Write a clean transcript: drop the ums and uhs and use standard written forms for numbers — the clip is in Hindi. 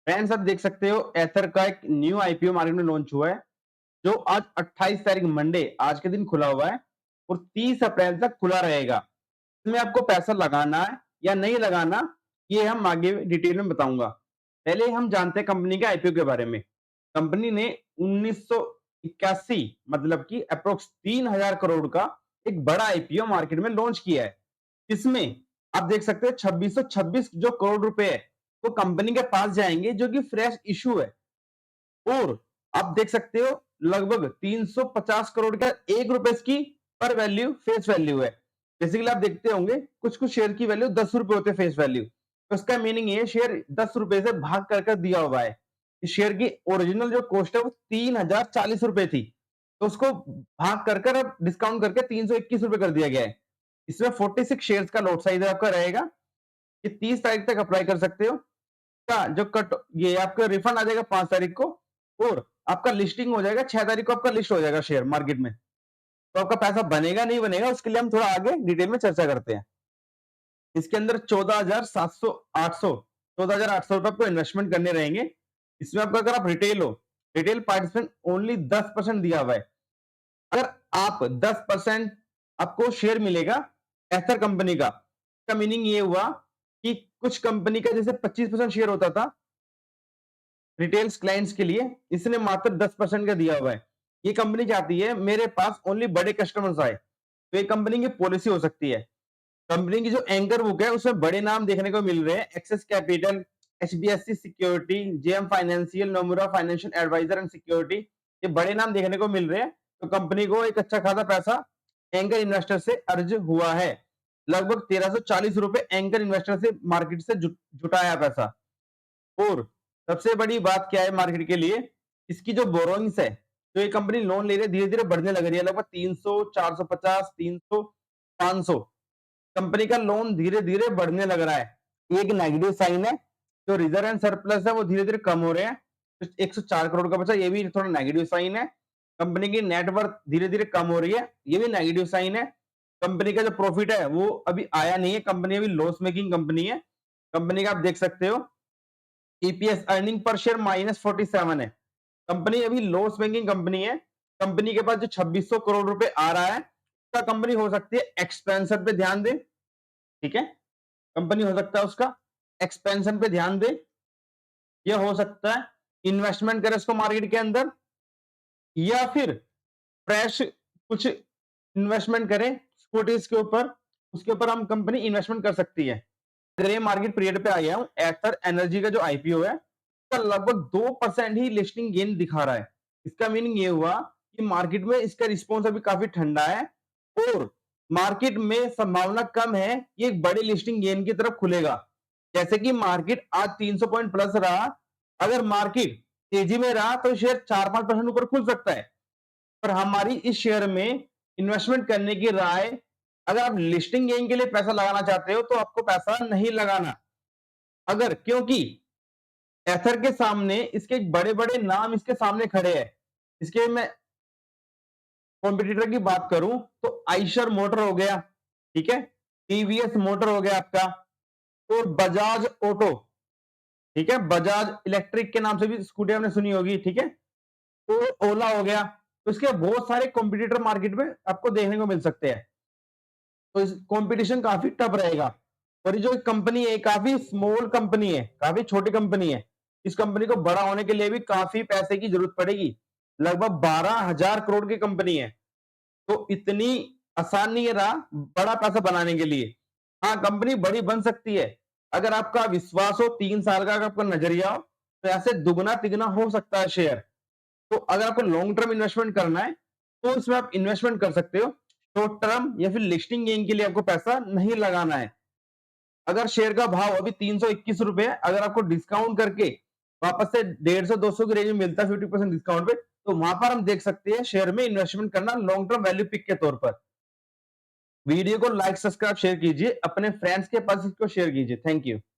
फ्रेंड्स, आप देख सकते हो एथर का एक न्यू आईपीओ मार्केट में लॉन्च हुआ है, जो आज 28 तारीख मंडे आज के दिन खुला हुआ है और 30 अप्रैल तक खुला रहेगा। इसमें आपको पैसा लगाना है या नहीं लगाना, ये हम आगे डिटेल में बताऊंगा। पहले हम जानते हैं कंपनी के आईपीओ के बारे में। कंपनी ने 1981 मतलब कि अप्रोक्स 3000 करोड़ का एक बड़ा आईपीओ मार्केट में लॉन्च किया है। इसमें आप देख सकते हो 2626 जो करोड़ रुपए है वो कंपनी के पास जाएंगे, जो कि फ्रेश इशू है। और आप देख सकते हो लगभग 350 करोड़ का एक रुपए की पर वैल्यू फेस वैल्यू है। बेसिकली आप देखते होंगे कुछ कुछ शेयर की वैल्यू 10 रुपए होते हैं फेस वैल्यू, तो इसका मीनिंग ये शेयर 10 रुपए से भाग कर दिया हुआ है। इस शेयर की ओरिजिनल जो कॉस्ट है वो 3040 रुपए थी, तो उसको भाग कर अब डिस्काउंट करके 321 रुपए कर दिया गया है। इसमें 46 शेयर्स का लॉट साइज आपका रहेगा। ये 30 तारीख तक अप्लाई कर सकते हो। का जो कट ये आपका रिफंड आ जाएगा 5 तारीख को, और आपका लिस्टिंग हो जाएगा 6 तारीख को, आपका लिस्ट हो जाएगा शेयर मार्केट में। तो आपका पैसा बनेगा नहीं बनेगा उसके लिए हम थोड़ा आगे डिटेल में चर्चा करते हैं। इसके अंदर 14,800 रुपए आपको इन्वेस्टमेंट करने रहेंगे। इसमें आपका अगर आप रिटेल हो, रिटेल पार्टिसिपेंट ओनली 10% दिया हुआ है। अगर आप 10% आपको शेयर मिलेगा एथर कंपनी का मीनिंग ये हुआ कि कुछ कंपनी का जैसे 25% शेयर होता था रिटेल्स क्लाइंट्स के लिए, इसने मात्र 10% का दिया हुआ है। ये कंपनी चाहती है मेरे पास ओनली बड़े कस्टमर्स आए, तो ये कंपनी की पॉलिसी हो सकती है। कंपनी की जो एंकर बुक है उसमें बड़े नाम देखने को मिल रहे हैं, Access Capital, HDFC Security, JM Financial, Nomura Financial Advisor and Security, ये बड़े नाम देखने को मिल रहे हैं। तो कंपनी को एक अच्छा खासा पैसा एंकर इन्वेस्टर से अर्ज हुआ है। लगभग 1340 रुपए एंकर इन्वेस्टर से मार्केट से जुटाया पैसा। और सबसे बड़ी बात क्या है मार्केट के लिए, इसकी जो बोरोइंग्स है, तो ये कंपनी लोन ले रही है, धीरे धीरे बढ़ने लग रही है। लगभग 300, 450, 300, 500 कंपनी का लोन धीरे धीरे बढ़ने लग रहा है। एक नेगेटिव साइन है, जो रिजर्व एंड सरप्लस है वो धीरे धीरे कम हो रहे हैं। 104 करोड़ का बचा, ये भी थोड़ा नेगेटिव साइन है। कंपनी की नेटवर्थ धीरे धीरे कम हो रही है, ये भी नेगेटिव साइन है। कंपनी का जो प्रॉफिट है वो अभी आया नहीं है, कंपनी अभी लॉस मेकिंग कंपनी है। कंपनी का आप देख सकते हो ईपीएस अर्निंग पर शेयर -47 है। कंपनी अभी लॉस मेकिंग कंपनी है। कंपनी के पास जो 2600 करोड़ रुपए आ रहा है, उसका कंपनी हो सकती है एक्सपेंशन पे ध्यान दे। ठीक है, कंपनी हो सकता है उसका एक्सपेंशन पे ध्यान दे, यह हो सकता है इन्वेस्टमेंट करे उसको मार्केट के अंदर, या फिर फ्रेश कुछ इन्वेस्टमेंट करें सिक्योरिटीज के ऊपर, उसके ऊपर हम कंपनी इन्वेस्टमेंट कर सकती है। ग्रे मार्केट पीरियड पे आ गया हूं। एथर एनर्जी का जो आईपीओ है उसका लगभग 2% ही लिस्टिंग गेन दिखा रहा है। इसका मीनिंग ये हुआ कि मार्केट में इसका रिस्पॉन्स अभी काफी ठंडा है, और मार्केट में संभावना कम है ये एक बड़े लिस्टिंग गेन की तरफ खुलेगा। जैसे कि मार्केट आज 300 पॉइंट प्लस रहा, अगर मार्केट तेजी में रहा तो शेयर 4-5% ऊपर खुल सकता है। पर हमारी इस शेयर में इन्वेस्टमेंट करने की राय, अगर आप लिस्टिंग गेन के लिए पैसा लगाना चाहते हो तो आपको पैसा नहीं लगाना। अगर क्योंकि एथर के सामने इसके बड़े बड़े नाम इसके सामने खड़े हैं। इसके मैं कॉम्पिटिटर की बात करूं तो आइशर मोटर हो गया, ठीक है, टीवीएस मोटर हो गया आपका, और बजाज ऑटो, ठीक है, बजाज इलेक्ट्रिक के नाम से भी स्कूटी आपने सुनी होगी, ठीक है, तो ओला हो गया। तो इसके बहुत सारे कॉम्पिटिटर मार्केट में आपको देखने को मिल सकते हैं। तो इस कंपटीशन काफी टफ रहेगा। और ये जो कंपनी है काफी स्मॉल कंपनी है, काफी छोटी कंपनी है। इस कंपनी को बड़ा होने के लिए भी काफी पैसे की जरूरत पड़ेगी। लगभग 12,000 करोड़ की कंपनी है, तो इतनी आसान नहीं है रहा बड़ा पैसा बनाने के लिए। हाँ, कंपनी बड़ी बन सकती है अगर आपका विश्वास हो, 3 साल का अगर आपका नजरिया हो, तो ऐसे दुगना तिगना हो सकता है शेयर। तो अगर आपको लॉन्ग टर्म इन्वेस्टमेंट करना है तो इसमें आप इन्वेस्टमेंट कर सकते हो। शॉर्ट टर्म या फिर लिस्टिंग गेन के लिए आपको पैसा नहीं लगाना है। अगर शेयर का भाव अभी 321 रुपए है, अगर आपको डिस्काउंट करके वापस से 150-200 की रेंज में मिलता है 50% डिस्काउंट पे, तो वहां पर हम देख सकते हैं शेयर में इन्वेस्टमेंट करना लॉन्ग टर्म वैल्यू पिक के तौर पर। वीडियो को लाइक, सब्सक्राइब, शेयर कीजिए, अपने फ्रेंड्स के पास इसको शेयर कीजिए। Thank you.